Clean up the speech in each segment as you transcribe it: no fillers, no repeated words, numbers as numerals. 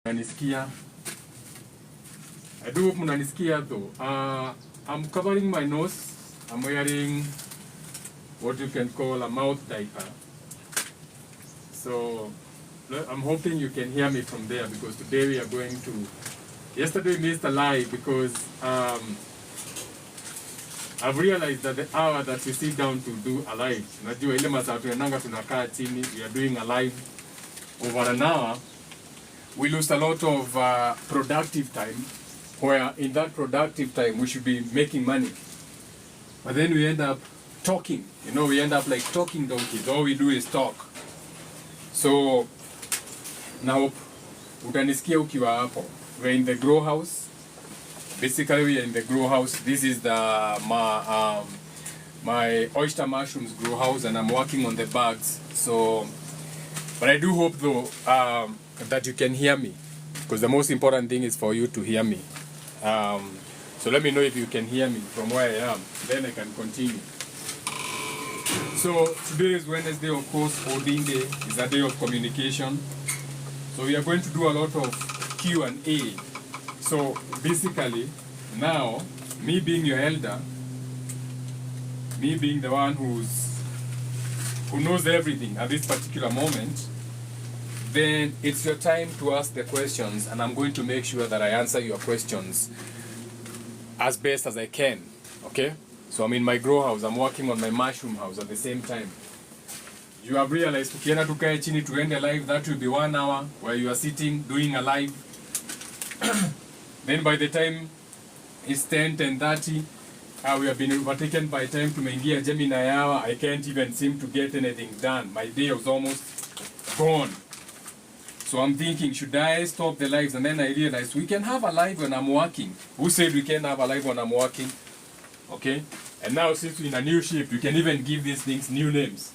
Mnanisikia? I do hope mnanisikia though. I'm covering my nose. I'm wearing what you can call a mouth diaper. So I'm hoping you can hear me from there because today we are going to... Yesterday we missed a live because I've realized that the hour that we sit down to do a live, najua ile masaa tunaenda tunakaa chini, we are doing a live over an hour, we lose a lot of productive time, where in that productive time we should be making money. But then we end up talking, we end up like talking donkeys. All we do is talk. So now utanisikia ukiwa hapo. We're in the grow house. Basically we are in the grow house. This is my oyster mushrooms grow house, and I'm working on the bags. So, but I do hope though that you can hear me, because the most important thing is for you to hear me. So let me know if you can hear me from where I am, then I can continue. So today is Wednesday, of course. Holding Day is a day of communication. So we are going to do a lot of Q&A. So basically now, me being your elder, me being the one who knows everything at this particular moment, then it's your time to ask the questions, and I'm going to make sure that I answer your questions as best as I can, okay? So I'm in my grow house, I'm working on my mushroom house at the same time. You have realized, tukienda tukae chini tuende live, that will be 1 hour where you are sitting doing a live. Then by the time it's 10:30, we have been overtaken by time to mengia Gemini hour. I can't even seem to get anything done. My day was almost gone. So I'm thinking, should I stop the lives? And then I realized we can have a live when I'm working. Who said we can't have a live when I'm working? Okay? And now since we're in a new shift, we can even give these things new names.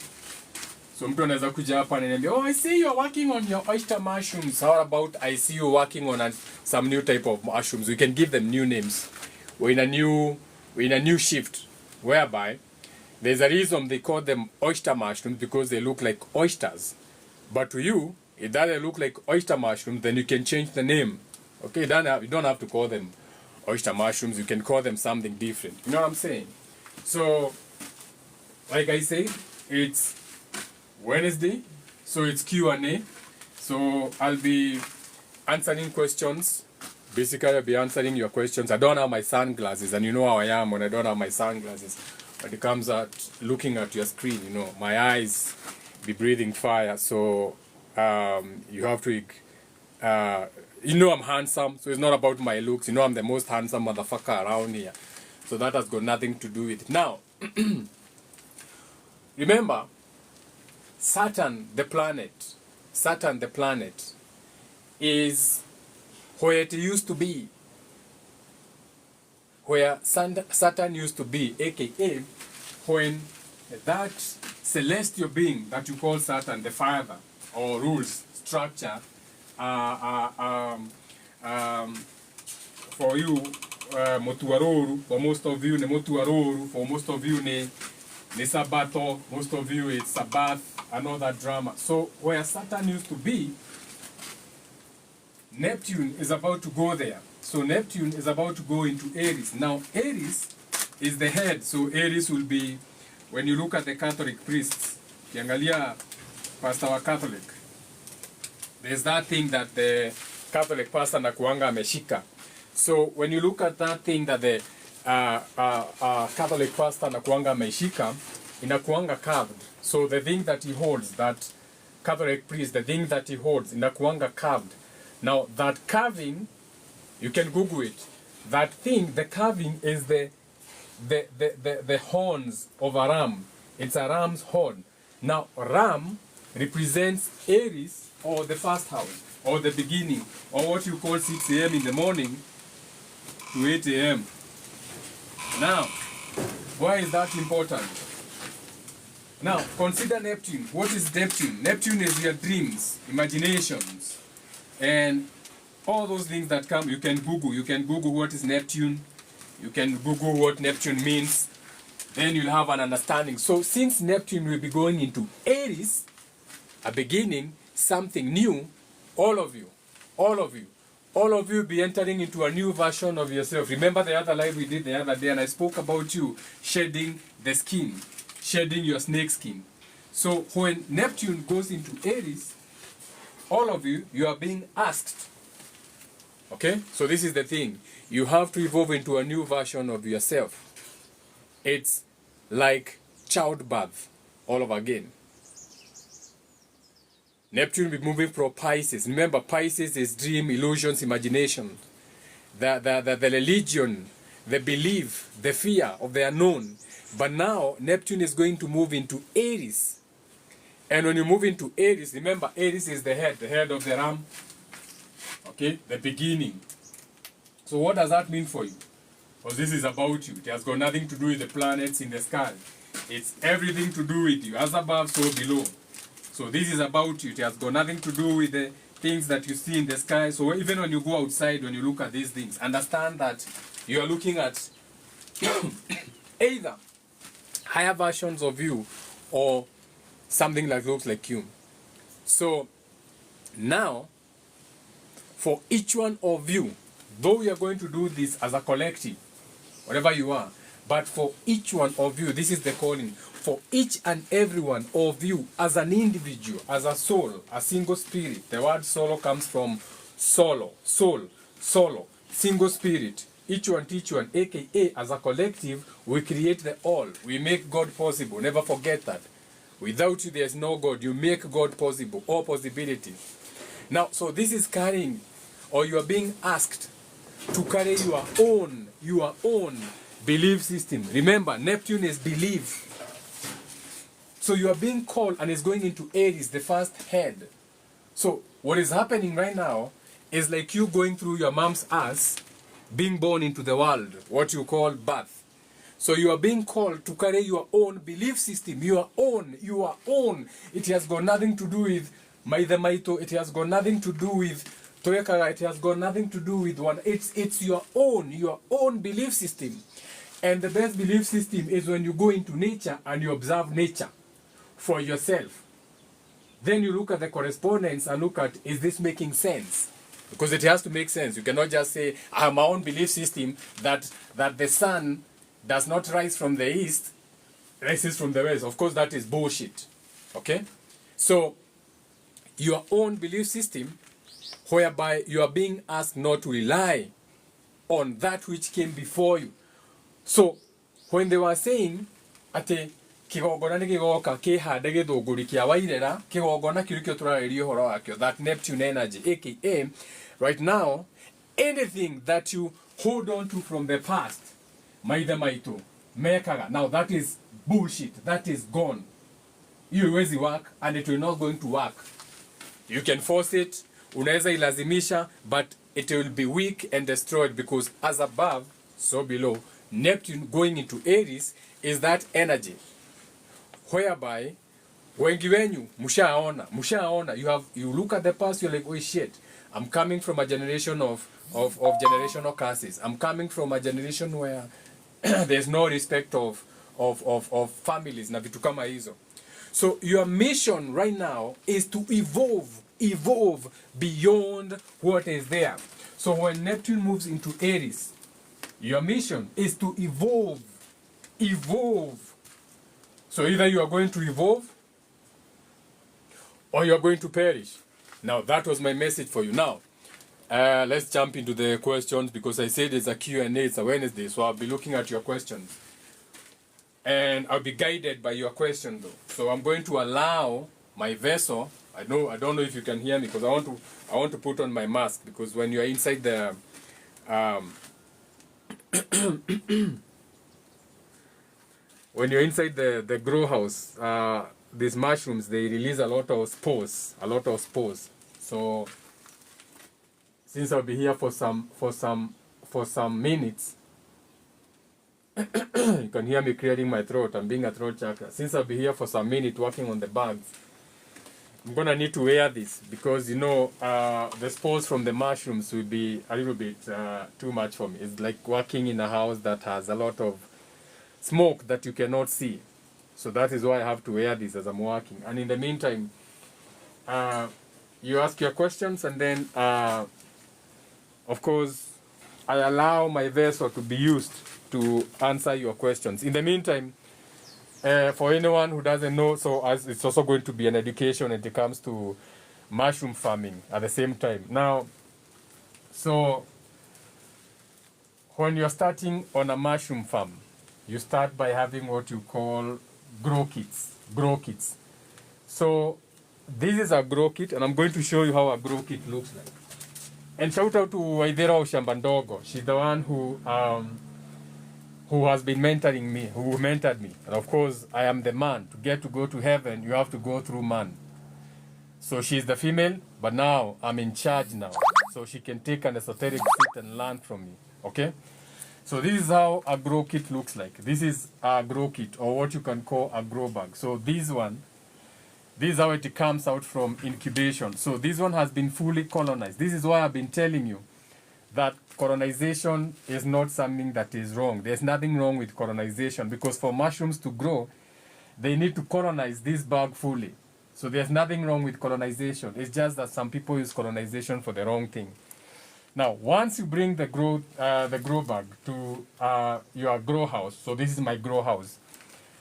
So mtu anaweza kuja hapa and niambia, oh, I see you're working on your oyster mushrooms. How about I see you working on some new type of mushrooms? We can give them new names. We're in a new shift, whereby there's a reason they call them oyster mushrooms, because they look like oysters. But to you, if that look like oyster mushrooms, then you can change the name. Okay, you don't have to call them oyster mushrooms. You can call them something different. You know what I'm saying? So, like I said, it's Wednesday, so it's Q&A. So I'll be answering questions. Basically, I'll be answering your questions. I don't have my sunglasses, and you know how I am when I don't have my sunglasses. When it comes at looking at your screen, my eyes be breathing fire. So you have to, I'm handsome, so it's not about my looks. I'm the most handsome motherfucker around here. So that has got nothing to do with it. Now, remember, Saturn the planet is where it used to be, where Saturn used to be, aka when that celestial being that you call Saturn, the father, or rules, structure, for you, Motuaroru, for most of you, ne Motuaroru, for most of you, ne Sabato, most of you, it's Sabbath, and all that drama. So where Saturn used to be, Neptune is about to go there. So Neptune is about to go into Aries. Now Aries is the head. So Aries will be, when you look at the Catholic priests, kiangalia pastor wa Catholic, there's that thing that the Catholic pastor nakuanga ameshika. So when you look at that thing that the Catholic pastor nakuanga ameshika, inakuanga carved. So the thing that he holds, that Catholic priest, the thing that he holds, inakuanga carved. Now that carving, you can Google it. That thing, the carving is the horns of a ram. It's a ram's horn. Now ram represents Aries, or the first house, or the beginning, or what you call 6 a.m. in the morning to 8 a.m. Now, why is that important? Now, consider Neptune. What is Neptune? Neptune is your dreams, imaginations, and all those things that come. You can Google. You can Google what is Neptune. You can Google what Neptune means. Then you'll have an understanding. So since Neptune will be going into Aries, a beginning, something new, all of you, All of you be entering into a new version of yourself. Remember the other live we did the other day, and I spoke about you shedding the skin, shedding your snake skin. So when Neptune goes into Aries, all of you, you are being asked. Okay? So this is the thing. You have to evolve into a new version of yourself. It's like childbirth all over again. Neptune will be moving from Pisces. Remember, Pisces is dream, illusions, imagination. The religion, the belief, the fear of the unknown. But now, Neptune is going to move into Aries. And when you move into Aries, remember, Aries is the head of the ram. Okay, the beginning. So what does that mean for you? Because this is about you. It has got nothing to do with the planets in the sky. It's everything to do with you. As above, so below. So this is about you. It has got nothing to do with the things that you see in the sky. So even when you go outside, when you look at these things, understand that you are looking at either higher versions of you or something that looks like you. So now, for each one of you, though we are going to do this as a collective, whatever you are, but for each one of you, this is the calling. For each and every one of you, as an individual, as a soul, a single spirit. The word solo comes from solo, soul, solo, single spirit. Each one, aka as a collective, we create the all. We make God possible. Never forget that. Without you, there is no God. You make God possible, all possibilities. Now, so this is carrying, or you are being asked to carry your own belief system. Remember, Neptune is belief. So you are being called, and it's going into Aries, the first head. So what is happening right now is like you going through your mom's ass, being born into the world, what you call birth. So you are being called to carry your own belief system, your own. It has got nothing to do with Maitha Maito, it has got nothing to do with Toyakaga, it has got nothing to do with one. It's your own belief system. And the best belief system is when you go into nature and you observe nature for yourself. Then you look at the correspondence and look at, is this making sense? Because it has to make sense. You cannot just say, I have my own belief system that the sun does not rise from the east, rises from the west. Of course, that is bullshit. Okay? So, your own belief system, whereby you are being asked not to rely on that which came before you. So, when they were saying, ate kigogona ni gigoka kihande githunguri kia wairera kigogona kiu kio turarĩria ũhoro wakio, that Neptune energy, aka right now, anything that you hold on to from the past, maithe maitu mekaga, now that is bullshit, that is gone. You haiwezi work, and it will not going to work. You can force it, unaweza ilazimisha, but it will be weak and destroyed, because as above, so below. Neptune going into Aries is that energy, whereby wengi wenyu mushaona, you look at the past, you're like, oh shit, I'm coming from a generation of generational curses. I'm coming from a generation where there's no respect of families na vitu kama hizo. So your mission right now is to evolve beyond what is there. So when Neptune moves into Aries, your mission is to evolve. So either you are going to evolve or you are going to perish. Now that was my message for you. Now, let's jump into the questions, because I said it's a Q&A, it's a Wednesday, so I'll be looking at your questions. And I'll be guided by your question though. So I'm going to allow my vessel, I don't know if you can hear me, because I want to put on my mask, because when you're inside the when you're inside the grow house, these mushrooms, they release a lot of spores. So since I'll be here for some minutes, you can hear me clearing my throat. I'm being a throat chakra. Since I'll be here for some minutes working on the bugs, I'm gonna need to wear this, because the spores from the mushrooms will be a little bit too much for me. It's like working in a house that has a lot of smoke that you cannot see. So that is why I have to wear this as I'm working. And in the meantime, you ask your questions, and then, of course, I allow my vessel to be used to answer your questions. In the meantime, for anyone who doesn't know, so as it's also going to be an education when it comes to mushroom farming at the same time. Now, so when you're starting on a mushroom farm, you start by having what you call grow kits. Grow kits. So this is a grow kit, and I'm going to show you how a grow kit looks like. And shout out to Waidera Oshambandogo. She's the one who has been mentoring me, who mentored me. And of course, I am the man. To get to go to heaven, you have to go through man. So she's the female, but now I'm in charge now. So she can take an esoteric seat and learn from me. Okay? So this is how a grow kit looks like. This is a grow kit, or what you can call a grow bag. So this is how it comes out from incubation. So this one has been fully colonized. This is why I've been telling you that colonization is not something that is wrong. There's nothing wrong with colonization, because for mushrooms to grow, they need to colonize this bag fully. So there's nothing wrong with colonization. It's just that some people use colonization for the wrong thing. Now, once you bring the grow bag to your grow house, so this is my grow house,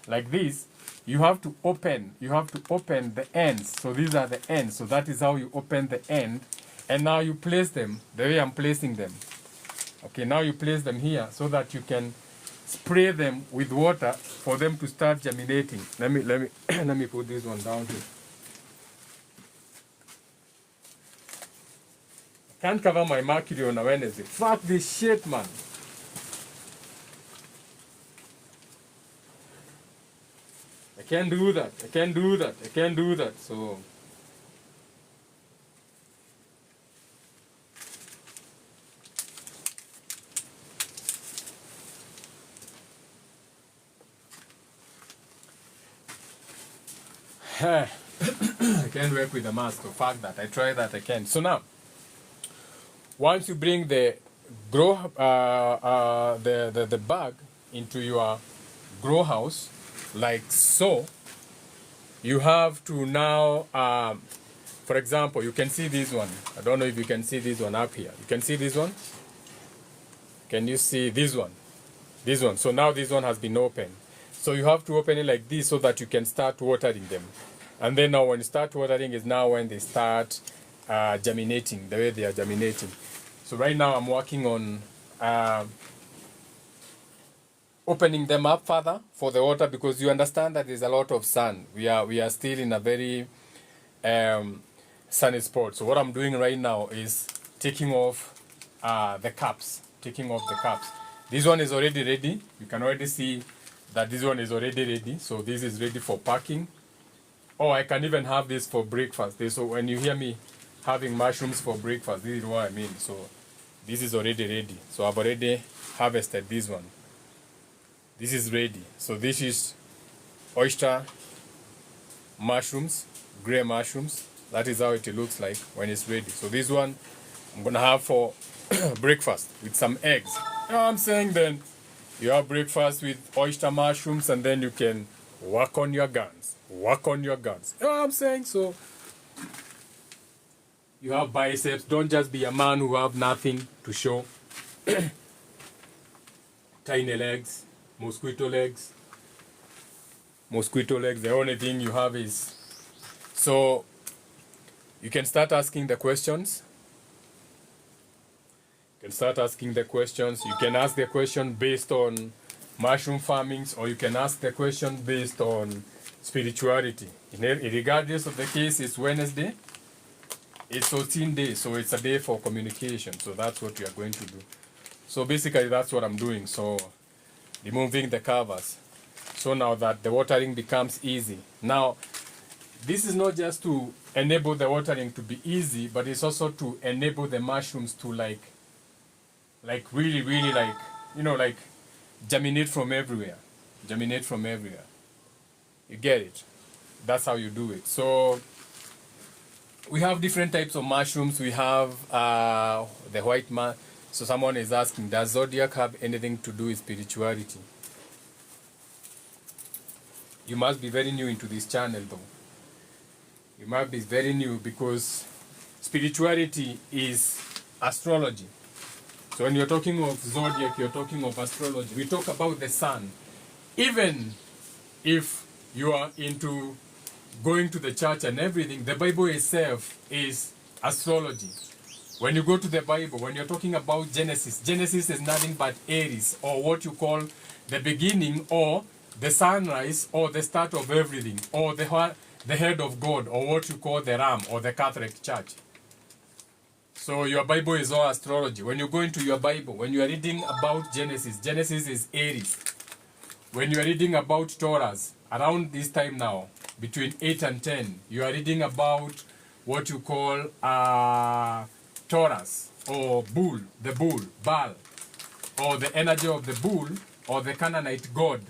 like this, you have to open the ends. So these are the ends. So that is how you open the end. And now you place them the way I'm placing them. Okay, now you place them here so that you can spray them with water for them to start germinating. Let me let me put this one down here. I can't cover my mercury on a Wednesday. Fuck this shit, man. I can't do that. I can't do that. I can't do that. So I can't work with the mask, so fuck that. I try that, I can. So now, once you bring the grow the bag into your grow house, like so, you have to now, for example, you can see this one. I don't know if you can see this one up here. You can see this one? Can you see this one? This one. So now this one has been opened. So you have to open it like this so that you can start watering them. And then now when you start watering is now when they start germinating, the way they are germinating. So right now I'm working on opening them up further for the water, because you understand that there's a lot of sun. We are still in a very sunny spot. So what I'm doing right now is taking off the caps. Taking off the caps. This one is already ready. You can already see that this one is already ready. So this is ready for packing. Oh, I can even have this for breakfast. So when you hear me having mushrooms for breakfast, this is what I mean. So this is already ready. So I've already harvested this one. This is ready. So this is oyster mushrooms, gray mushrooms. That is how it looks like when it's ready. So this one I'm gonna have for breakfast with some eggs. You know what I'm saying? Then you have breakfast with oyster mushrooms, and then you can work on your guns. Work on your guns. You know what I'm saying? So you have biceps. Don't just be a man who have nothing to show. Tiny legs, mosquito legs. Mosquito legs. The only thing you have is... So you can start asking the questions. You can start asking the questions. You can ask the question based on mushroom farmings, or you can ask the question based on spirituality. Regardless of the case, it's Wednesday. It's 14 days, so it's a day for communication. So that's what we are going to do. So basically, that's what I'm doing. So removing the covers. So now that the watering becomes easy. Now, this is not just to enable the watering to be easy, but it's also to enable the mushrooms to like really, like, you know, like germinate from everywhere. Germinate from everywhere. You get it? That's how you do it. So we have different types of mushrooms. We have the white man. So someone is asking, does zodiac have anything to do with spirituality? You must be very new into this channel though. You must be very new, because spirituality is astrology. So when you're talking of zodiac, you're talking of astrology. We talk about the sun. Even if you are into going to the church and everything, the Bible itself is astrology. When you go to the Bible, when you're talking about Genesis, Genesis is nothing but Aries, or what you call the beginning, or the sunrise, or the start of everything, or the head of God, or what you call the ram, or the Catholic Church. So your Bible is all astrology. When you go into your Bible, when you are reading about Genesis, Genesis is Aries. When you are reading about Taurus, around this time now, between 8 and 10, you are reading about what you call Taurus, or bull, the bull, Baal, or the energy of the bull, or the Canaanite god,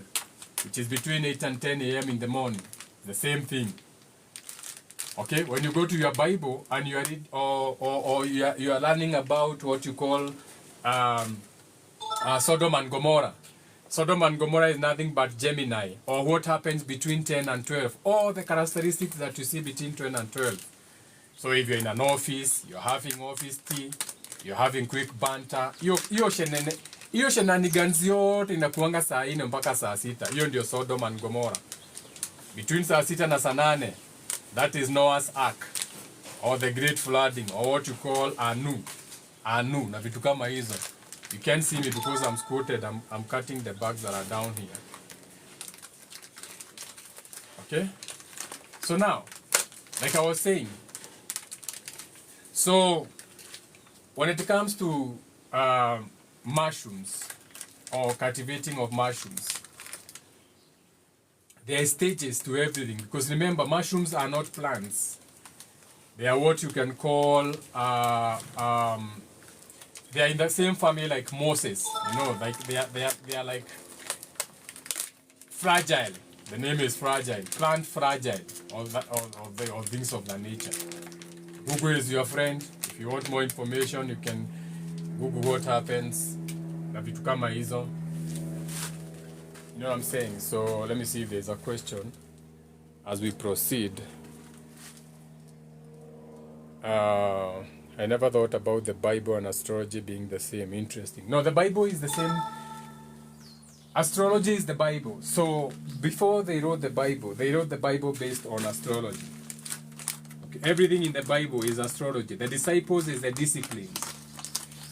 which is between 8 and 10 a.m. in the morning. The same thing. Okay, when you go to your Bible and you are you are learning about what you call Sodom and Gomorrah. Sodom and Gomorrah is nothing but Gemini, or what happens between 10 and 12, or the characteristics that you see between 10 and 12. So if you're in an office, you're having office tea, you're having quick banter, hiyo shenanigans yote inakuanga saa 4 mpaka saa 6. Hiyo ndio Sodom and Gomorrah. Between saa 6 na saa 8, that is Noah's Ark, or the Great Flooding, or what you call Anu, na vitu kama hizo. You can't see me because I'm squatted. I'm cutting the bags that are down here. Okay? So now, like I was saying, so when it comes to mushrooms, or cultivating of mushrooms, there are stages to everything. Because remember, mushrooms are not plants. They are what you can call they are in the same family like Moses, like they are like fragile. The name is fragile, plant fragile, or things of that nature. Google is your friend. If you want more information, you can Google what happens. Na vitu kama hizo. You know what I'm saying? So let me see if there's a question as we proceed. I never thought about the Bible and astrology being the same. Interesting. No, the Bible is the same. Astrology is the Bible. So before they wrote the Bible based on astrology. Okay. Everything in the Bible is astrology. The disciples is the disciplines,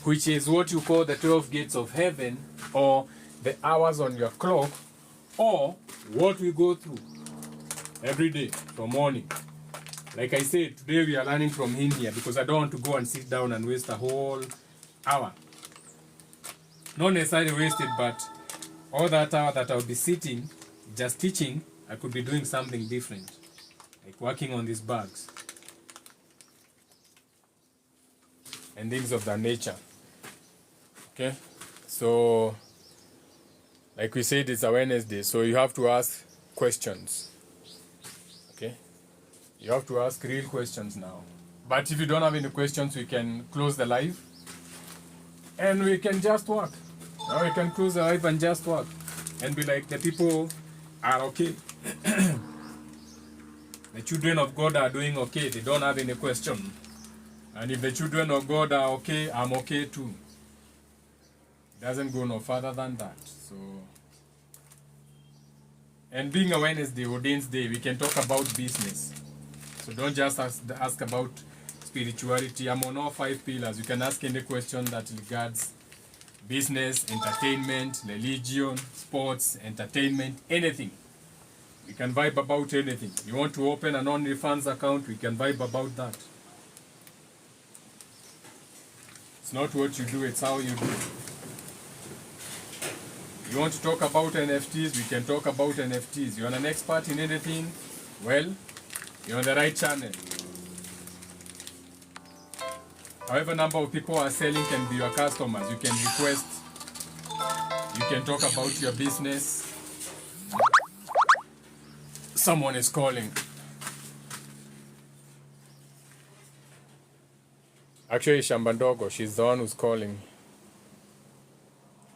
which is what you call the 12 gates of heaven, or the hours on your clock, or what we go through every day from morning. Like I said, today we are learning from India because I don't want to go and sit down and waste a whole hour. Not necessarily wasted, but all that hour that I'll be sitting, just teaching, I could be doing something different. Like working on these bags. And things of that nature. Okay? So, like we said, it's a Wednesday, so you have to ask questions. Okay? You have to ask real questions now. But if you don't have any questions, we can close the live. And we can just work. Or we can close the live and just work. And be like, the people are okay. The children of God are doing okay. They don't have any question. And if the children of God are okay, I'm okay too. It doesn't go no further than that. So, and being a Wednesday, Ordain's Day, we can talk about business. So don't just ask about spirituality. I'm on all 5 pillars. You can ask any question that regards business, entertainment, religion, sports, entertainment, anything. We can vibe about anything. You want to open an OnlyFans account, we can vibe about that. It's not what you do, it's how you do. You want to talk about NFTs, we can talk about NFTs. You're an expert in anything, well, you're on the right channel. However number of people are selling can be your customers. You can request, you can talk about your business. Someone is calling. Actually, Shambandogo, she's the one who's calling.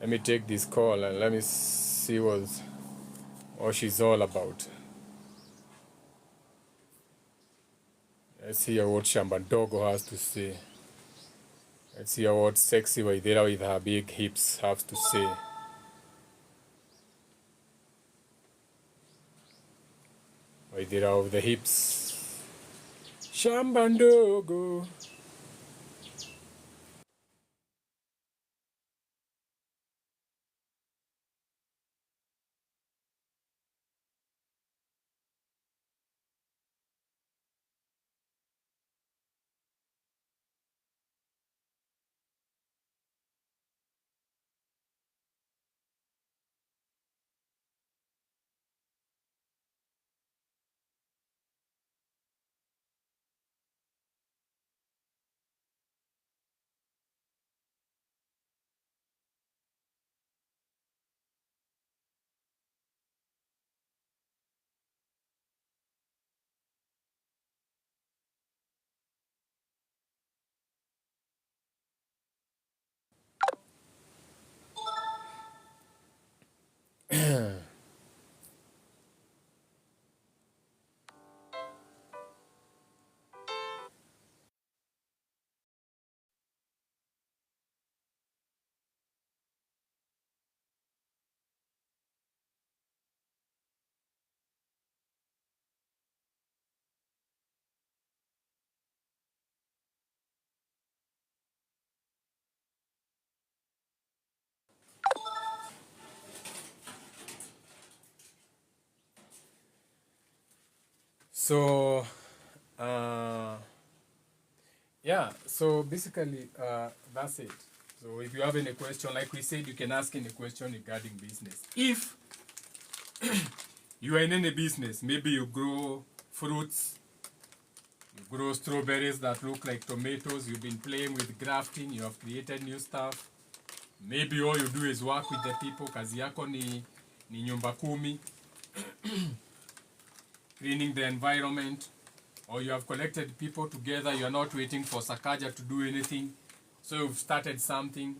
Let me take this call and let me see what she's all about. Let's hear what Shambandogo has to say. Let's hear what Sexy Waithera with her big hips has to say. Waithera of the hips. Shambandogo. So, yeah, so basically, that's it. So if you have any question, like we said, you can ask any question regarding business. If you are in any business, maybe you grow fruits, you grow strawberries that look like tomatoes, you've been playing with grafting, you have created new stuff. Maybe all you do is work with the people, kazi yako ni nyumba kumi, cleaning the environment, or you have collected people together, you are not waiting for Sakaja to do anything, so you've started something.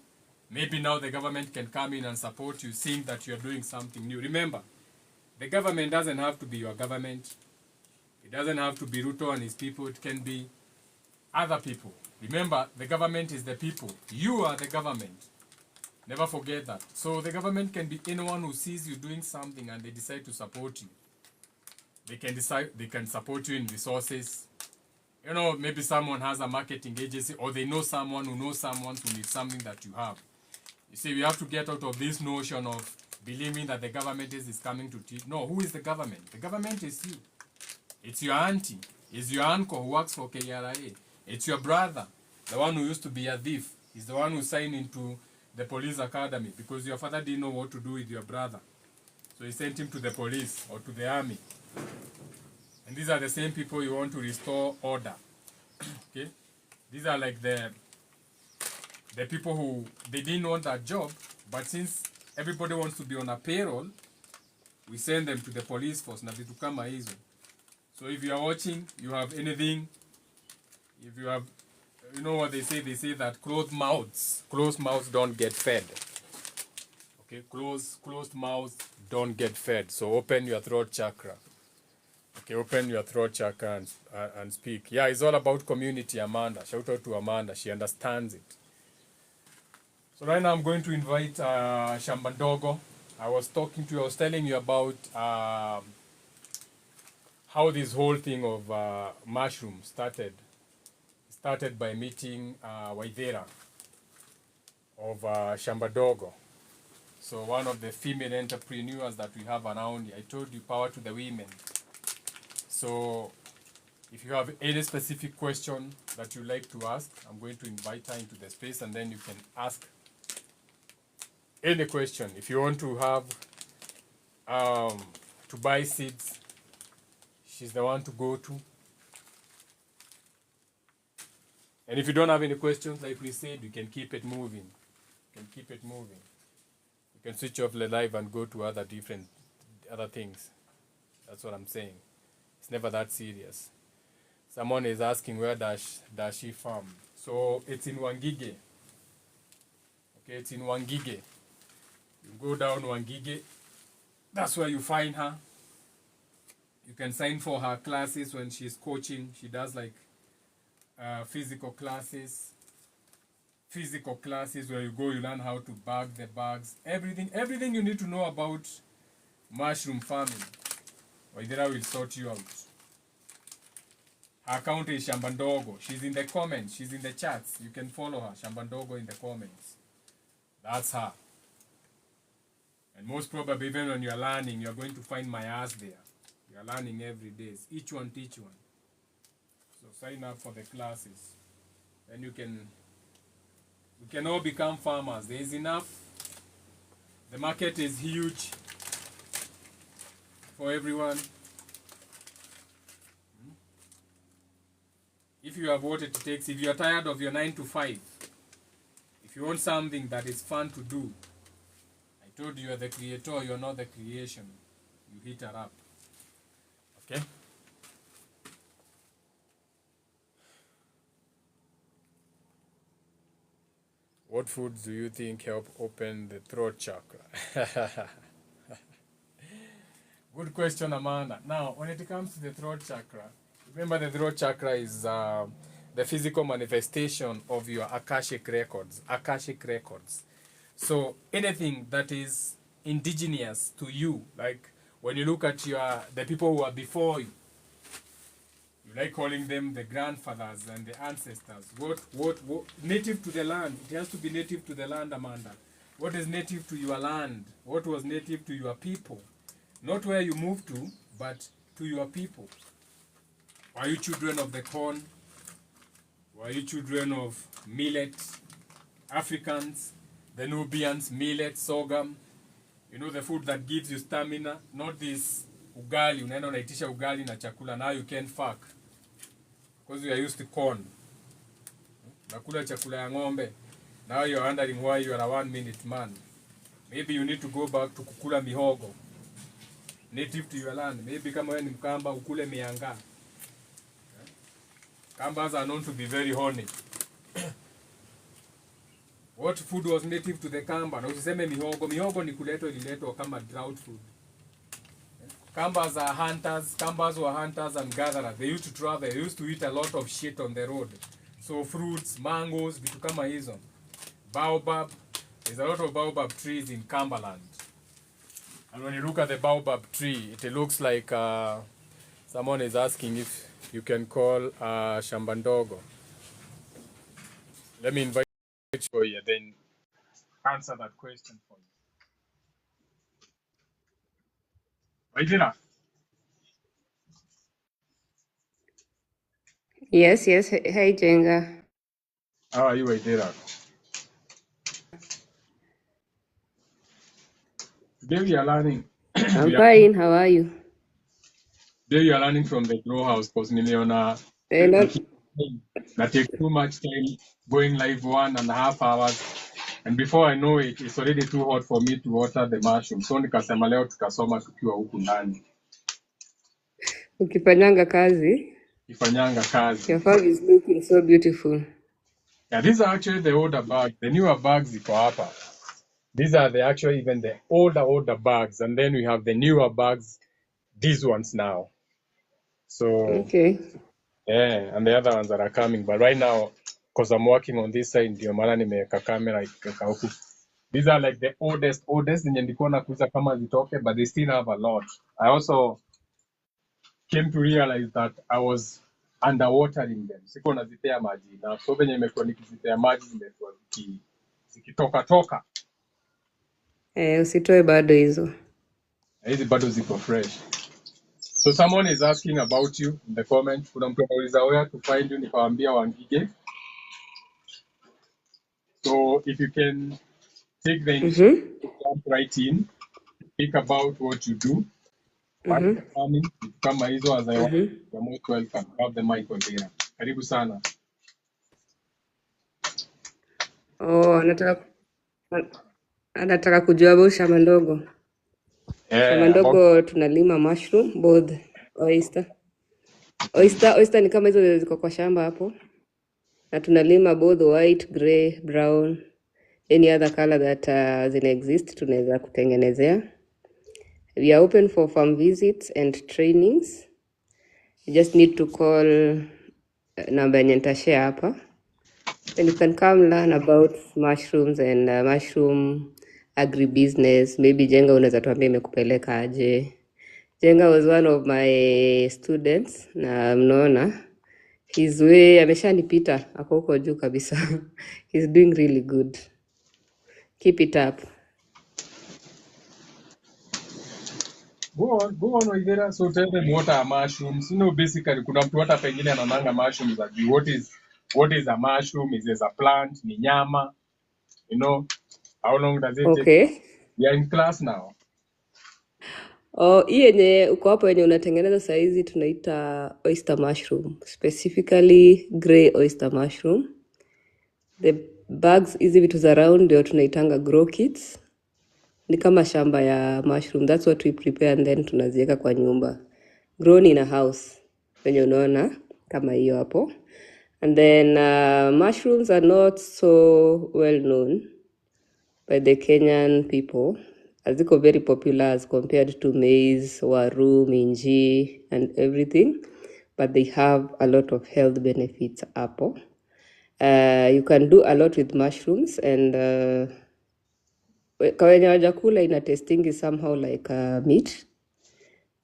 Maybe now the government can come in and support you, seeing that you're doing something new. Remember, the government doesn't have to be your government. It doesn't have to be Ruto and his people. It can be other people. Remember, the government is the people. You are the government. Never forget that. So the government can be anyone who sees you doing something and they decide to support you. They can decide, they can support you in resources. You know, maybe someone has a marketing agency, or they know someone who knows someone who needs something that you have. You see, we have to get out of this notion of believing that the government is coming to teach. No, who is the government? The government is you. It's your auntie. It's your uncle who works for KRA. It's your brother, the one who used to be a thief. He's the one who signed into the police academy because your father didn't know what to do with your brother. So he sent him to the police or to the army. And these are the same people you want to restore order. Okay? These are like the people who, they didn't want that job, but since everybody wants to be on a payroll, we send them to the police force na vitu kama hizo. So if you are watching, you have anything, if you have, you know what they say that closed mouths don't get fed. Okay, closed mouths don't get fed. So open your throat chakra. Okay, open your throat chakra and speak. Yeah, it's all about community, Amanda. Shout out to Amanda. She understands it. So right now I'm going to invite Shambandogo. I was telling you about how this whole thing of mushrooms started. Started by meeting Waithera of Shambandogo. So one of the female entrepreneurs that we have around here. I told you, power to the women. So if you have any specific question that you like to ask, I'm going to invite her into the space and then you can ask any question. If you want to have to buy seeds, she's the one to go to. And if you don't have any questions, like we said, you can keep it moving. You can keep it moving. You can switch off the live and go to other things. That's what I'm saying. It's never that serious. Someone is asking where does she farm. So it's in Wangige. Okay, it's in Wangige. You go down Wangige. That's where you find her. You can sign for her classes when she's coaching. She does like physical classes where you go, you learn how to bag the bags, everything you need to know about mushroom farming. Waithera will sort you out. Her account is Shambandogo. She's in the comments. She's in the chats. You can follow her, Shambandogo, in the comments. That's her. And most probably, even when you're learning, you're going to find my ass there. You're learning every day. Each one teach one. So sign up for the classes. Then we can all become farmers. There is enough. The market is huge for everyone. If you have what it takes, if you are tired of your 9 to 5, if you want something that is fun to do, I told you are the creator, you're not the creation. You hit her up. Okay? What foods do you think help open the throat chakra? Good question, Amanda. Now, when it comes to the throat chakra, remember the throat chakra is the physical manifestation of your Akashic records. Akashic records. So anything that is indigenous to you, like when you look at the people who are before you, you like calling them the grandfathers and the ancestors. What native to the land? It has to be native to the land, Amanda. What is native to your land? What was native to your people? Not where you moved to, but to your people. Were you children of the corn? Were you children of millet? Africans, the Nubians, millet, sorghum. You know, the food that gives you stamina. Not this ugali. Unaenda unaitisha ugali na chakula. Now you can't fuck. Because you are used to corn. Nakula chakula ya ng'ombe. Now you are wondering why you are a 1 minute man. Maybe you need to go back to kukula mihogo. Native to your land. Maybe kama wewe ni Mkamba ukule mianga. Kambas are known to be very horny. What food was native to the Kamba? Na usiseme mihogo. Mihogo ni ililetwa kama drought food. Kambas are hunters. Kambas were hunters and gatherers. They used to travel. They used to eat a lot of shit on the road. So fruits, mangoes, vitu kama hizo. Baobab. There's a lot of baobab trees in Kambaland. And when you look at the baobab tree, it looks like someone is asking if you can call Shambandogo. Let me invite you here, then answer that question for you. Waithera? Yes. Hey, Jenga. How are you, Waithera? Today we are learning. I'm fine. How are you? Today we are learning from the grow house because niliona that takes too much time going live 1.5 hours. And before I know it, it's already too hot for me to water the mushroom. So nikasema leo tutasoma tukiwa huku ndani. Ukifanyanga kazi. Ifanyanga kazi. Your farm is looking so beautiful. Yeah, these are actually the older bags. The newer bags ziko hapa. These are even the older bags. And then we have the newer bags, these ones now. So, okay. Yeah, and the other ones that are coming. But right now, because I'm working on this side, ndio maana nimeweka camera ikaweka huku. These are like the oldest zenye nilikuwa nakuza kama zitoke, but they still have a lot. I also came to realize that I was underwatering them. Siko nazipea maji. Na so venye nimekuwa nikizipea maji zimekuwa zikitoka. Usitoe bado hizo. Hizi bado ziko fresh. So someone is asking about you in the comment. Kuna mtu anauliza where to find you, nikawaambia Wangige. So if you can take the initiative to jump right in, speak about what you do, why you're coming, kama hizo as I want, you're most welcome. Have the mic on here. Karibu sana. Oh, anataka kujua about shamba ndogo. Shamba ndogo tunalima mushroom, both oyster. Oyster ni kama hizo ziko kwa shamba hapo. Na tunalima both white, grey, brown, any other color that zina exist tunaweza kutengenezea. We are open for farm visits and trainings. You just need to call namba yenye nitashare hapa. Then you can come learn about mushrooms and mushroom agribusiness. Maybe Jenga unaweza tuambia imekupeleka aje. Jenga was one of my students na mnaona his way ameshanipita, ako huko juu kabisa. He's doing really good. Keep it up. Go on, Waithera. So tell them what are mushrooms. Basically, kuna mtu hata pengine anananga mushrooms ajui. What is a mushroom? Is it a plant? Ni nyama? How long does it take? Okay. We are in class now. Hii yenye uko hapo yenye unatengeneza saizi tunaita oyster mushroom, specifically grey oyster mushroom. The bags hizi vitu za round ndio tunaitanga grow kits. Ni kama shamba ya mushroom, that's what we prepare and then tunaziweka kwa nyumba. Grown in a house, wenye unaona kama hiyo hapo. And then mushrooms are not so well known by the Kenyan people. Aziko very popular as compared to maize, waru, minji, and everything. But they have a lot of health benefits hapo. You can do a lot with mushrooms and kawenye wajakula ina tasting is somehow like meat,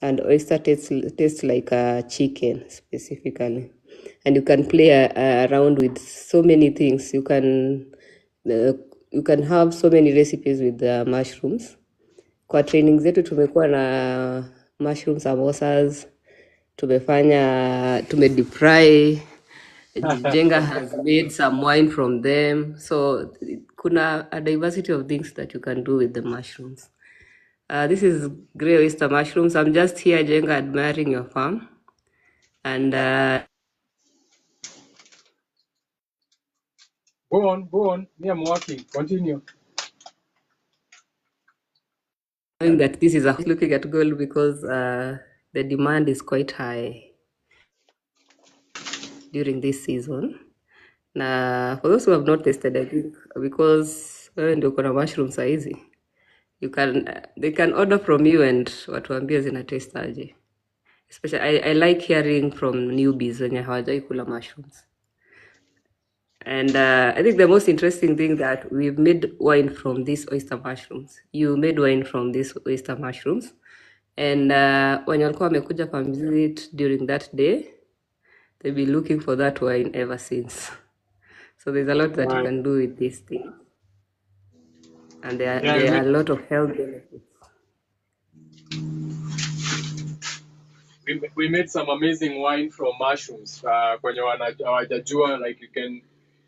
and oyster tastes like chicken specifically. And you can play around with so many things. You can have so many recipes with mushrooms. Kwa training zetu tumekuwa na mushroom samosas, tume deep fry. Jenga has made some wine from them. So kuna a diversity of things that you can do with the mushrooms. This is grey oyster mushrooms. I'm just here, Jenga, admiring your farm. And Go on. Me, I'm working. Continue. knowing that this is looking at gold because the demand is quite high during this season. Na for those who have not tasted, I think because wewe ndio uko na mushroom saizi, they can order from you and watuambie zina taste aje. Especially I like hearing from newbies wenye hawajai kula mushrooms. And I think the most interesting thing that we've made wine from these oyster mushrooms. You made wine from these oyster mushrooms. And when walikuwa wamekuja kwa visit during that day, they've been looking for that wine ever since. So there's a lot that you can do with this thing. And there are a lot of health benefits. We made some amazing wine from mushrooms. Kwenye hawajajua, like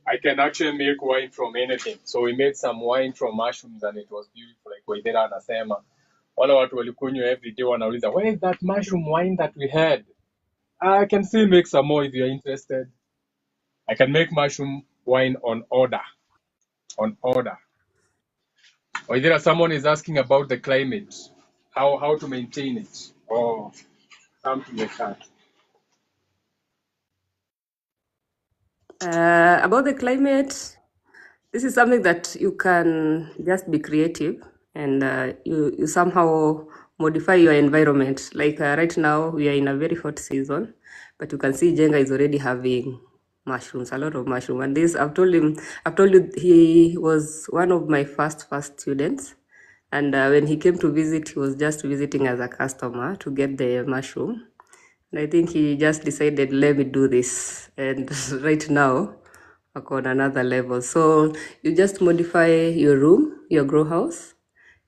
I can actually make wine from anything. So we made some wine from mushrooms and it was beautiful. Like Waithera anasema, wale watu walikunywa every day wanauliza, where is that mushroom wine that we had? I can still make some more if you're interested. I can make mushroom wine on order. Waithera, someone is asking about the climate, how to maintain it, or something like that. About the climate, this is something that you can just be creative and you somehow modify your environment. Like right now, we are in a very hot season, but you can see Jenga is already having mushrooms, a lot of mushrooms. And this, I've told you, he was one of my first students. And when he came to visit, he was just visiting as a customer to get the mushroom. And I think he just decided, let me do this. And right now, we're on another level. So you just modify your room, your grow house.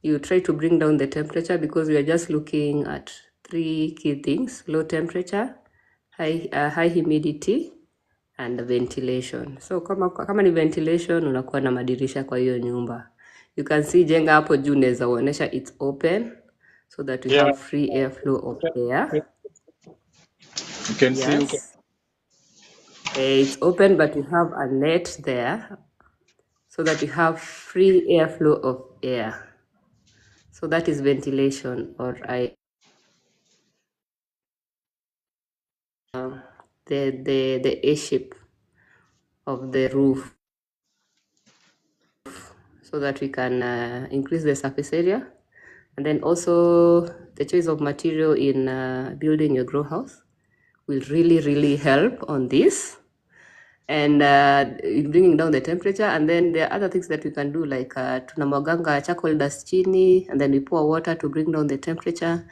You try to bring down the temperature because we are just looking at 3 key things: low temperature, high humidity, and ventilation. So kama ni ventilation, unakuwa na madirisha kwa hiyo nyumba. You can see Jenga hapo juu naweza uonesha it's open so that we have free airflow of air. You can see. It's open, but we have a net there so that we have free airflow of air. So that is ventilation, or the A shape of the roof, so that we can increase the surface area. And then also the choice of material in building your grow house will really help on this. and bringing down the temperature. And then there are other things that we can do, like tunamwaganga charcoal dust chini, and then we pour water to bring down the temperature.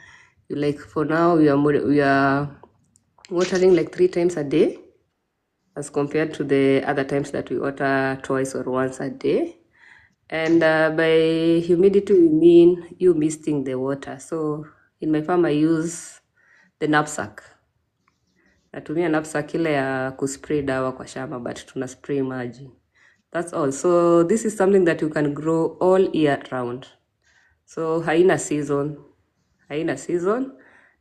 Like for now, we are watering like 3 times a day, as compared to the other times that we water twice or once a day. And by humidity, we mean you misting the water. So in my farm, I use the knapsack. Natumia knapsack ile ya kuspray dawa kwa shamba, but tuna spray maji. That's all. So this is something that you can grow all year round. So haina season.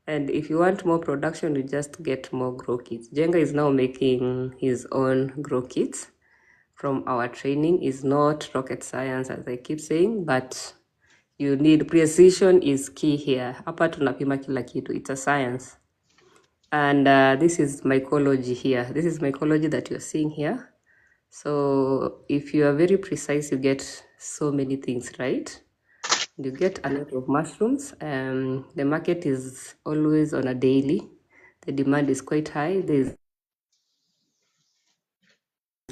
And if you want more production, you just get more grow kits. Jenga is now making his own grow kits from our training. Is not rocket science, as I keep saying, but you need precision is key here. Hapa tunapima kila kitu. It's a science. And this is mycology here. This is mycology that you're seeing here. So if you are very precise, you get so many things right. You get a lot of mushrooms. The market is always on a daily. The demand is quite high. There's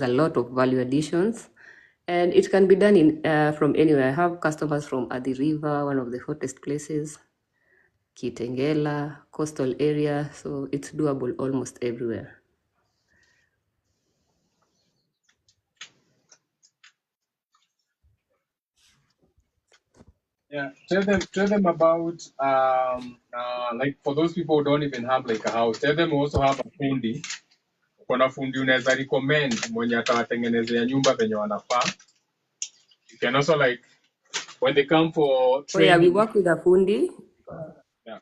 a lot of value additions, and it can be done in from anywhere. I have customers from Adi River, one of the hottest places, Kitengela, coastal area. So it's doable almost everywhere. Yeah, tell them about like for those people who don't even have like a house, tell them also have a fundi. Kuna fundi unaweza recommend mwenye atawatengenezea nyumba venye wanafaa. You can also like when they come for training. Oh yeah, we work with a fundi. Yeah.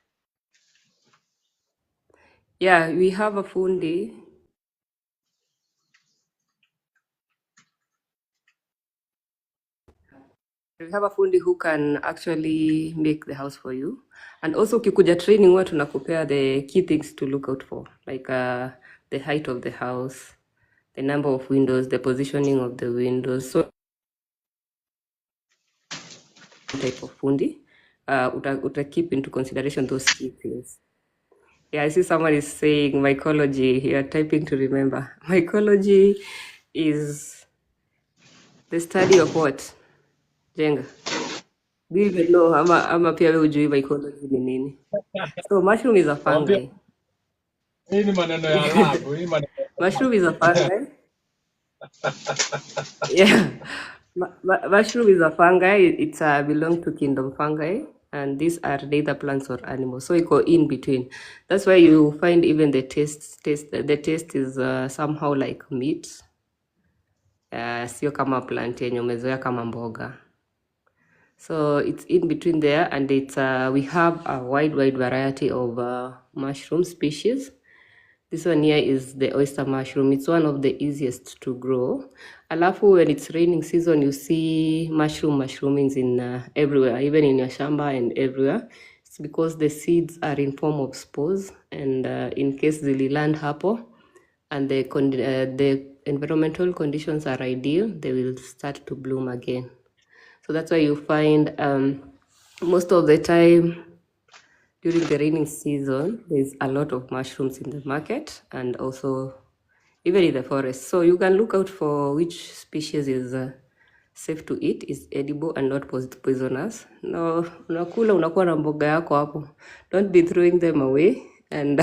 Yeah, we have a fundi. We have a fundi who can actually make the house for you. And also ukikuja training, huwa tunakupea the key things to look out for, like the height of the house, the number of windows, the positioning of the windows. So type of fundi, uta keep into consideration those key things. Yeah, I see someone is saying mycology. You are typing to remember. Mycology is the study of what? Jenga. Do you even know? Ama pia wewe hujui mycology ni nini? So mushroom is a fungi. Hii ni maneno ya lab, hii maneno. Mushroom is a fungi. Yeah. Mushroom is a fungi. It's belong to kingdom fungi, and these are neither plants or animals. So you go in between. That's why you find even the taste. The taste is somehow like meat. Sio kama plant yenye umezoea kama mboga. So it's in between there, and it's we have a wide variety of mushroom species. This one here is the oyster mushroom. It's one of the easiest to grow. Alafu when it's raining season, you see mushroomings in everywhere, even in your shamba and everywhere. It's because the seeds are in form of spores, and in case zililand hapo, and the environmental conditions are ideal, they will start to bloom again. So that's why you find most of the time during the raining season, there's a lot of mushrooms in the market and also even in the forest. So you can look out for which species is safe to eat, is edible and not poisonous. No, unakula unakuwa na mboga yako hapo. Don't be throwing them away. And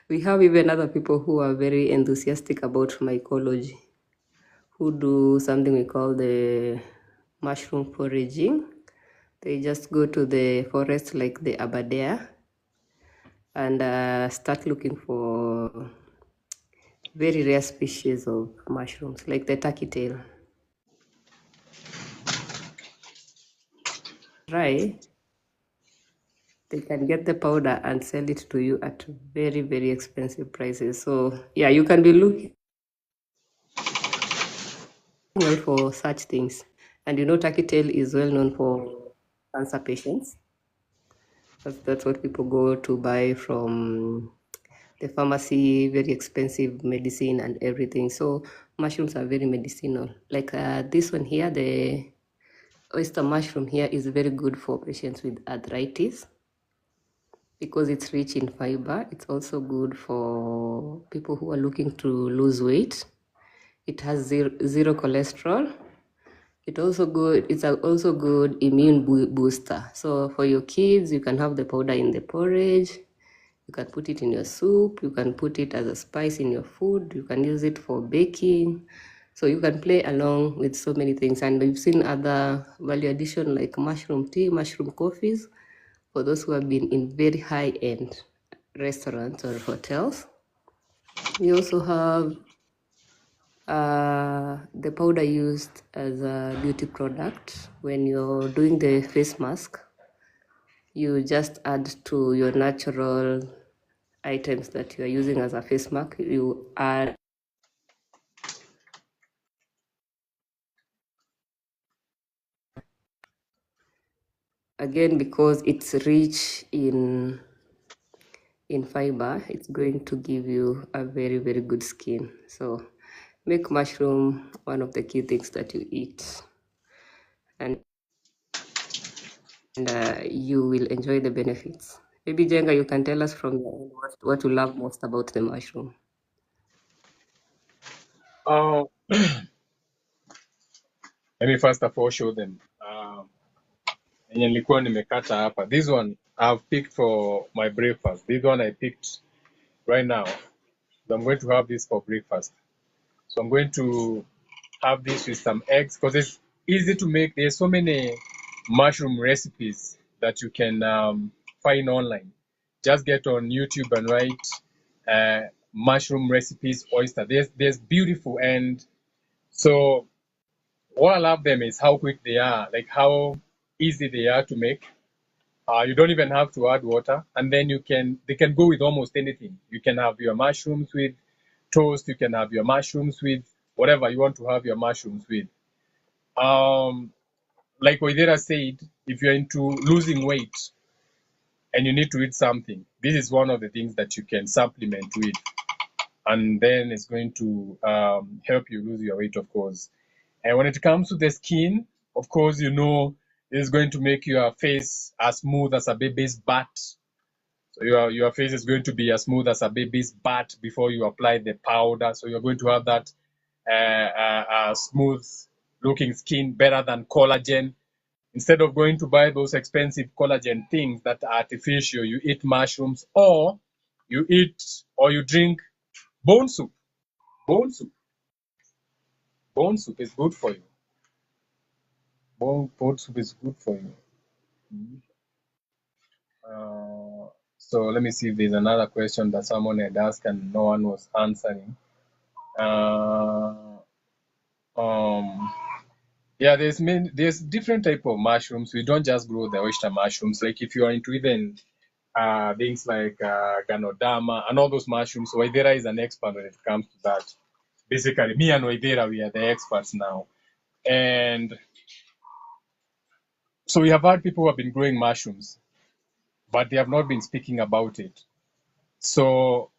we have even other people who are very enthusiastic about mycology, who do something we call the mushroom foraging. They just go to the forest like the Aberdare and start looking for very rare species of mushrooms, like the turkey tail. Try, they can get the powder and sell it to you at very, very expensive prices. So yeah, you can be looking out for such things. And you know, turkey tail is well known for cancer patients. That's what people go to buy from the pharmacy, very expensive medicine and everything. So mushrooms are very medicinal. Like this one here, the oyster mushroom here is very good for patients with arthritis because it's rich in fiber. It's also good for people who are looking to lose weight. It has zero cholesterol. It's also good immune booster. So for your kids, you can have the powder in the porridge. You can put it in your soup. You can put it as a spice in your food. You can use it for baking. So you can play along with so many things. And we've seen other value addition like mushroom tea, mushroom coffees, for those who have been in very high-end restaurants or hotels. We also have the powder used as a beauty product. When you're doing the face mask, you just add to your natural items that you are using as a face mask. You add again, because it's rich in fiber, it's going to give you a very, very good skin. So make mushroom one of the key things that you eat, and you will enjoy the benefits. Maybe Jenga, you can tell us from your end what you love most about the mushroom. Let me first of all show them. Yenye nilikuwa nimekata hapa. This one I've picked for my breakfast. This one I picked right now. So I'm going to have this for breakfast. So I'm going to have this with some eggs because it's easy to make. There's so many mushroom recipes that you can find online. Just get on YouTube and write mushroom recipes oyster. There's beautiful, and so what I love them is how quick they are, like how easy they are to make. You don't even have to add water, and then they can go with almost anything. You can have your mushrooms with toast. You can have your mushrooms with whatever you want to have your mushrooms with. Like Oidera said, if you're into losing weight and you need to eat something, this is one of the things that you can supplement with, and then it's going to help you lose your weight, of course. And when it comes to the skin, of course, it's going to make your face as smooth as a baby's butt. So your face is going to be as smooth as a baby's butt before you apply the powder. So you're going to have that smooth looking skin, better than collagen. Instead of going to buy those expensive collagen things that are artificial, you eat mushrooms, or you drink bone soup. Bone soup. Bone soup is good for you. Bone soup is good for you. So let me see if there's another question that someone had asked and no one was answering. Yeah, there's different type of mushrooms. We don't just grow the oyster mushrooms. Like if you are into even things like Ganodama and all those mushrooms, Waidera is an expert when it comes to that. Basically, me and Waidera, we are the experts now. And so we have had people who have been growing mushrooms, but they have not been speaking about it. So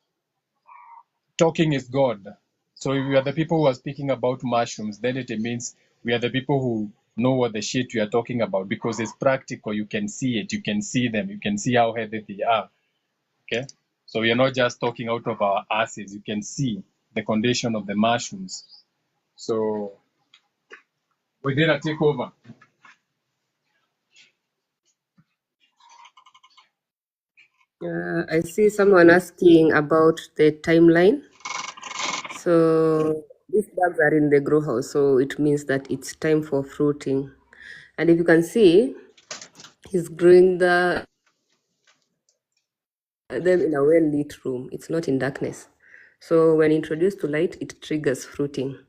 talking is God. So if we are the people who are speaking about mushrooms, then it means we are the people who know what the shit we are talking about, because it's practical. You can see it. You can see them. You can see how healthy they are. Okay? So we are not just talking out of our asses. You can see the condition of the mushrooms. So we did a takeover. I see someone asking about the timeline. So these bugs are in the grow house, so it means that it's time for fruiting. And if you can see, he's growing them in a well-lit room. It's not in darkness. So when introduced to light, it triggers fruiting.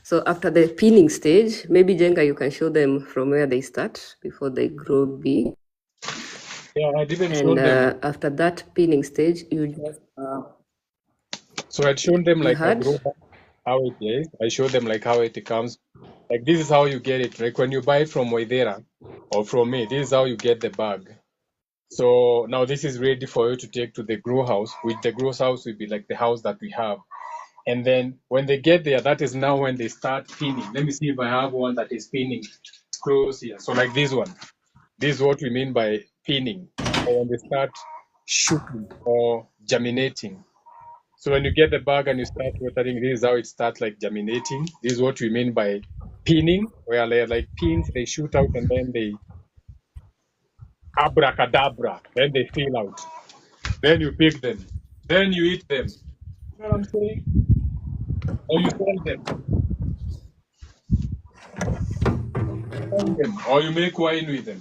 So after the pinning stage, maybe Jenga, you can show them from where they start before they grow big. Yeah, I didn't show them. After that pinning stage, you just So I'd shown them you like a had grow how it is. I showed them like how it comes. Like this is how you get it. Like when you buy it from Waidera or from me, this is how you get the bag. So now this is ready for you to take to the grow house, which the grow house will be like the house that we have. And then when they get there, that is now when they start pinning. Let me see if I have one that is pinning close here. So like this one. This is what we mean by pinning, or when they start shooting or germinating. So when you get the bag and you start watering, this is how it starts like germinating. This is what we mean by pinning, where they're like pins, they shoot out and then they abracadabra, then they fill out. Then you pick them. Then you eat them. You know what I'm saying? Or you sell them. Sell them. Or you make wine with them.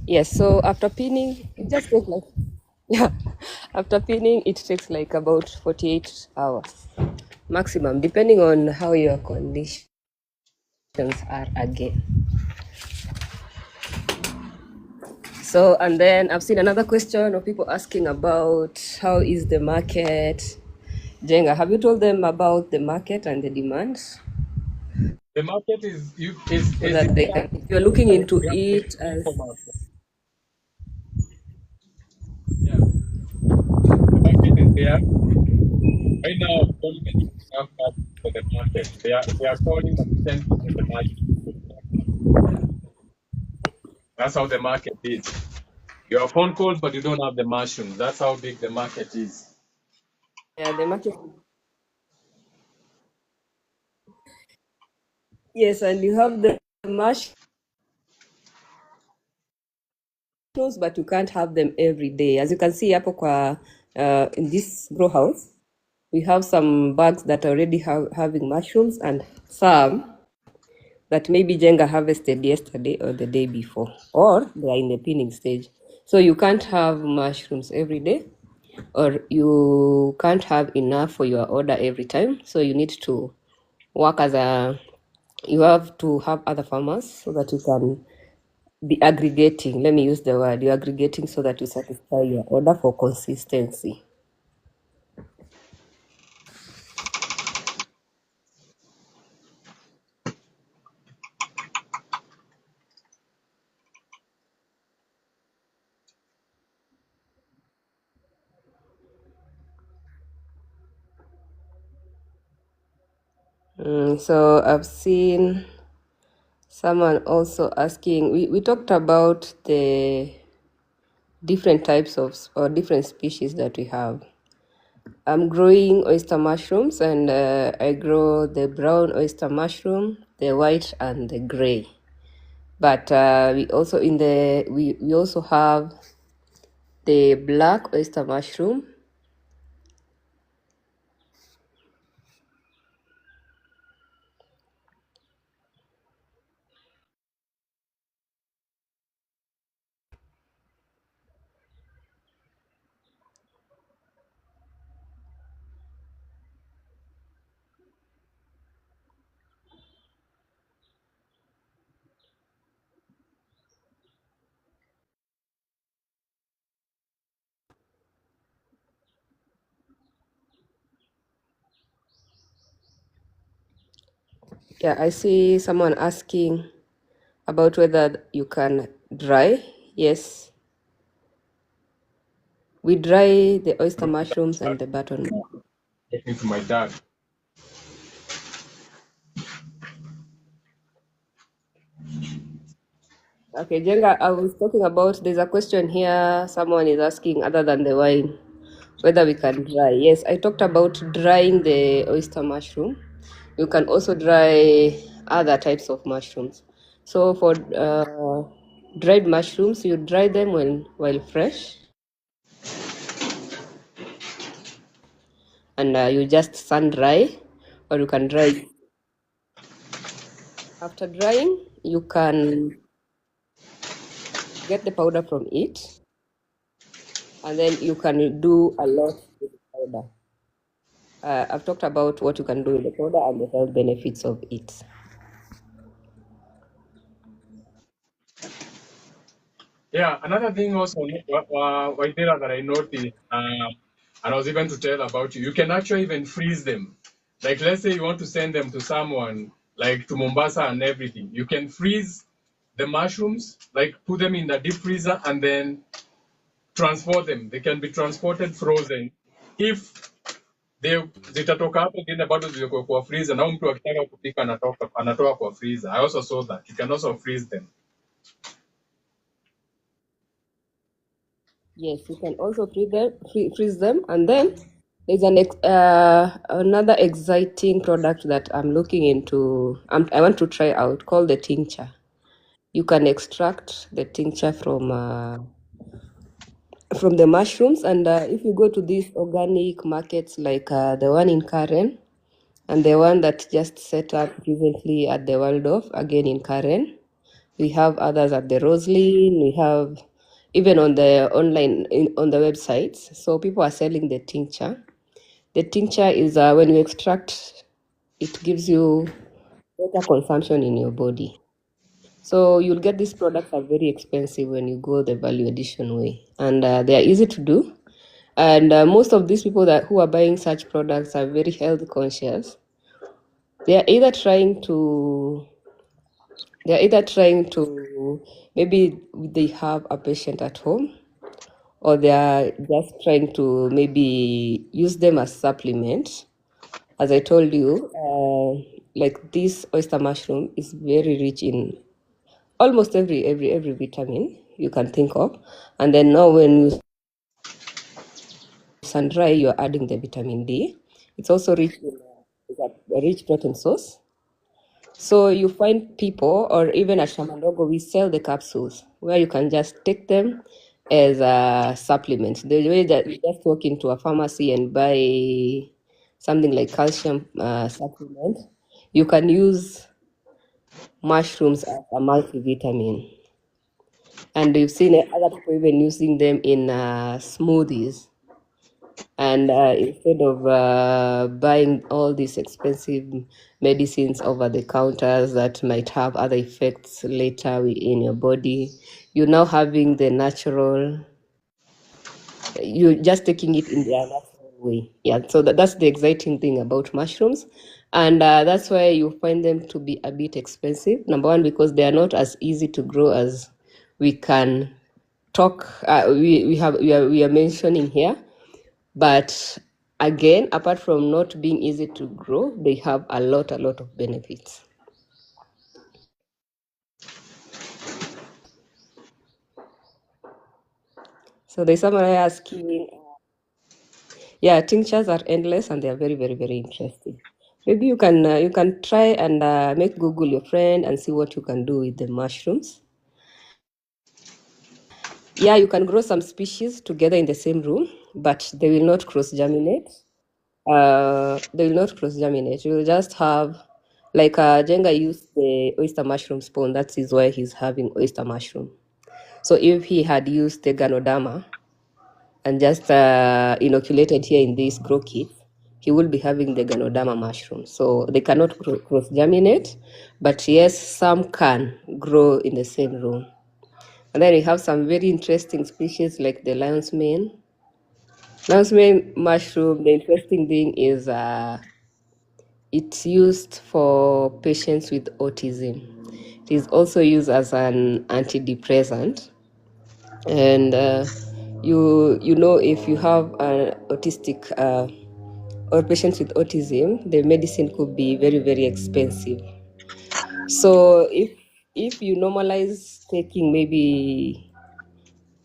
Yes, so after pinning, it just takes like, yeah, after pinning, it takes like about 48 hours maximum, depending on how your conditions are again. So, and then I've seen another question of people asking about how is the market. Jenga, have you told them about the market and the demands? The market is So that they can, if you're looking into it as yeah. The market is there. Right now, so many have that for the market. They are calling and sending for the market. That's how the market is. You have phone calls, but you don't have the mushrooms. That's how big the market is. yeah, the market. Yes, and you have the mushrooms, but you can't have them every day. As you can see, hapo kwa in this grow house, we have some bags that are already having mushrooms and some that maybe Jenga harvested yesterday or the day before, or they are in the pinning stage. So you can't have mushrooms every day, or you can't have enough for your order every time. So you need to work as a, you have to have other farmers so that you can be aggregating. Let me use the word, you're aggregating so that you satisfy your order for consistency. So I've seen someone also asking, we talked about the different types of or different species that we have. I'm growing oyster mushrooms, and I grow the brown oyster mushroom, the white and the gray. But we also we also have the black oyster mushroom. Yeah, I see someone asking about whether you can dry. Yes, we dry the oyster mushrooms and the button. Talking to my dad. Okay, Jenga, I was talking about, there's a question here, someone is asking other than the wine, whether we can dry. Yes, I talked about drying the oyster mushroom. You can also dry other types of mushrooms. So for dried mushrooms, you dry them while fresh, and you just sun dry, or you can dry. After drying, you can get the powder from it, and then you can do a lot with the powder. I've talked about what you can do with the powder and the health benefits of it. Yeah, another thing also, Waithera, that I noticed, and I was even to tell about you, you can actually even freeze them. Like, let's say you want to send them to someone, like to Mombasa and everything. You can freeze the mushrooms, like put them in the deep freezer and then transport them. They can be transported frozen. If zitatoka hapo zile bado zilikuwa kwa freezer, na mtu akitaka kupika anatoa kwa freezer. I also saw that. You can also freeze them. Yes, you can also freeze them, and then there's another exciting product that I'm looking into. I want to try out called the tincture. You can extract the tincture from the mushrooms, and if you go to these organic markets like the one in Karen and the one that just set up recently at the Waldorf again in Karen, we have others at the Roslyn. We have even on the on the websites. So people are selling the tincture. The tincture is when you extract, it gives you better consumption in your body. So you'll get these products are very expensive when you go the value addition way, and they are easy to do. And most of these people that who are buying such products are very health conscious. They are either trying to they're either trying to maybe they have a patient at home, or they are just trying to maybe use them as supplement. As I told you, like this oyster mushroom is very rich in almost every vitamin you can think of. And then now when you sun dry, you're adding the vitamin D. It's also rich in it's a rich protein source. So you find people, or even at Shamandogo, we sell the capsules where you can just take them as a supplement. The way that you just walk into a pharmacy and buy something like calcium supplement, you can use mushrooms as a multivitamin. And you've seen other people even using them in smoothies. And instead of buying all these expensive medicines over the counters that might have other effects later in your body, you're now having the natural, you're just taking it in their natural way. Yeah, so that's the exciting thing about mushrooms. And that's why you find them to be a bit expensive. Number one, because they are not as easy to grow as we can talk, we are mentioning here. But again, apart from not being easy to grow, they have a lot of benefits. So there's someone asking, yeah, tinctures are endless and they are very interesting. Maybe you can try and make Google your friend and see what you can do with the mushrooms. Yeah, you can grow some species together in the same room, but they will not cross germinate. They will not cross germinate. You will just have, like Jenga used the oyster mushroom spawn. That is why he's having oyster mushroom. So if he had used the Ganoderma and just inoculated here in this grow kit, he will be having the Ganoderma mushroom. So they cannot cross germinate, but yes, some can grow in the same room. And then we have some very interesting species like the lion's mane. Lion's mane mushroom, the interesting thing is it's used for patients with autism. It is also used as an antidepressant. And you know, if you have an autistic or patients with autism, the medicine could be very expensive. So if you normalize taking maybe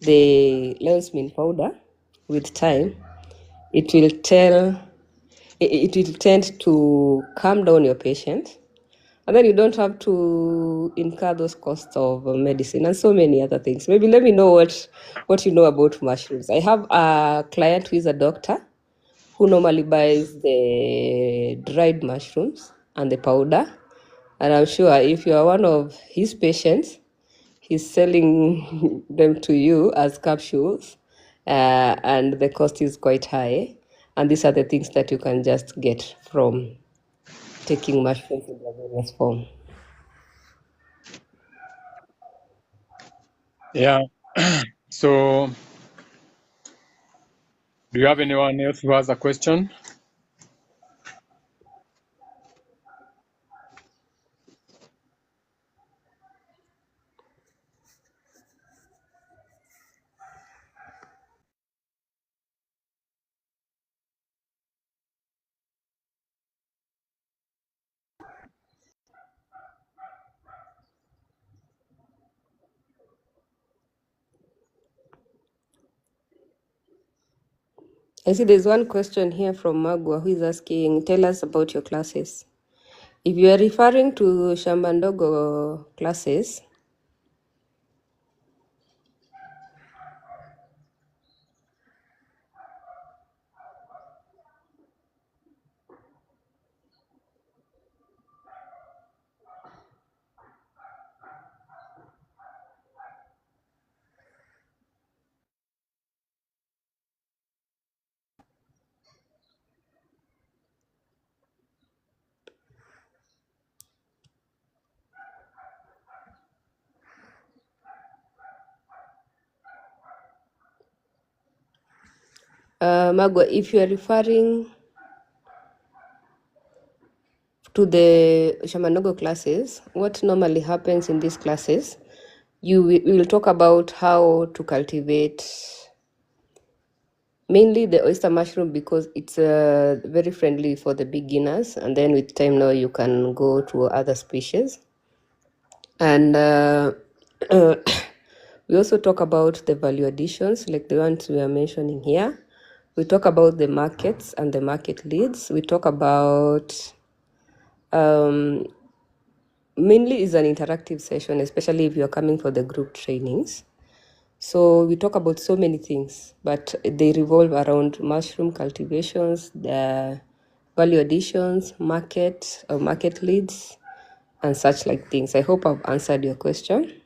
the lion's mane powder with time, it will it will tend to calm down your patient, and then you don't have to incur those costs of medicine and so many other things. Maybe let me know what you know about mushrooms. I have a client who is a doctor who normally buys the dried mushrooms and the powder. And I'm sure if you are one of his patients, he's selling them to you as capsules, and the cost is quite high. And these are the things that you can just get from taking mushrooms in their various form. Yeah. So, do you have anyone else who has a question? I see there's one question here from Magwa who is asking, tell us about your classes. If you are referring to Shambandogo classes, Magwa, if you are referring to the Shamanogo classes, what normally happens in these classes, we will talk about how to cultivate mainly the oyster mushroom because it's very friendly for the beginners, and then with time now you can go to other species. And we also talk about the value additions like the ones we are mentioning here. We talk about the markets and the market leads. We talk about mainly is an interactive session, especially if you're coming for the group trainings. So we talk about so many things, but they revolve around mushroom cultivations, the value additions, market leads, and such like things. I hope I've answered your question.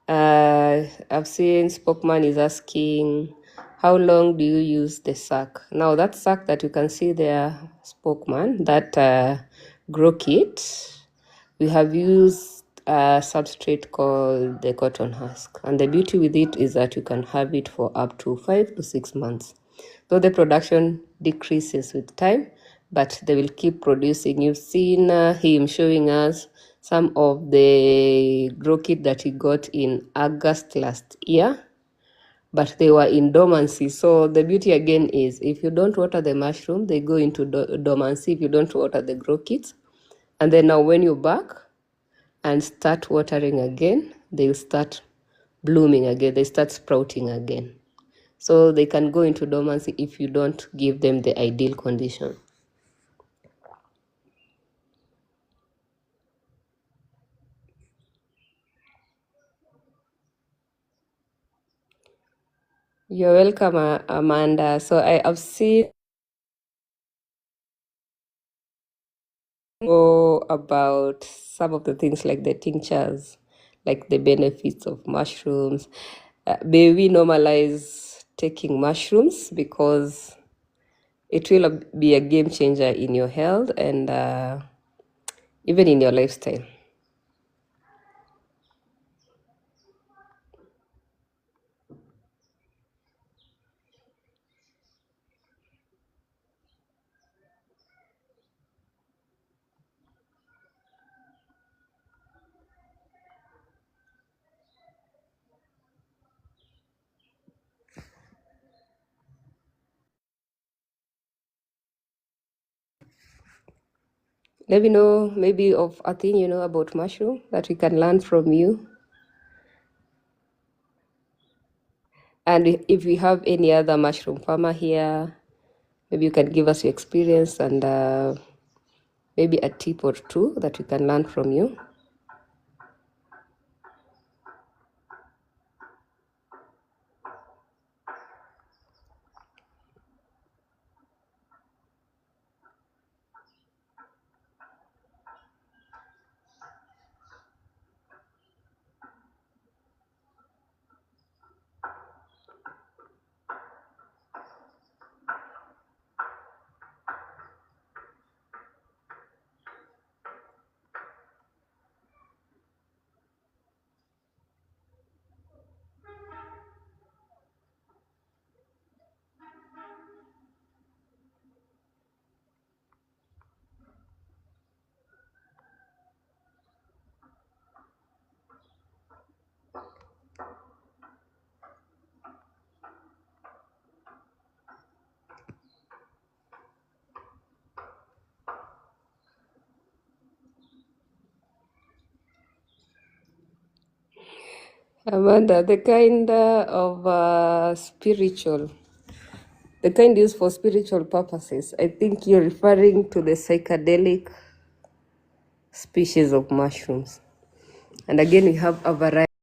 I've seen Spokesman is asking, how long do you use the sack? Now that sack that you can see there, Spokesman, that grow kit, we have used a substrate called the cotton husk. And the beauty with it is that you can have it for up to 5 to 6 months. Though the production decreases with time, but they will keep producing. You've seen him showing us some of the grow kit that he got in August last year, but they were in dormancy. So the beauty again is if you don't water the mushroom, they go into dormancy if you don't water the grow kits. And then now when you're back and start watering again, they'll start blooming again, they start sprouting again. So they can go into dormancy if you don't give them the ideal condition. You're welcome, Amanda. So I've seen more about some of the things like the tinctures, like the benefits of mushrooms. May we normalize taking mushrooms because it will be a game changer in your health and even in your lifestyle. Let me know maybe of a thing you know about mushroom that we can learn from you. And if we have any other mushroom farmer here, maybe you can give us your experience and maybe a tip or two that we can learn from you. Amanda, the kind of spiritual The kind used for spiritual purposes. I think you're referring to the psychedelic species of mushrooms. And again, we have a variety.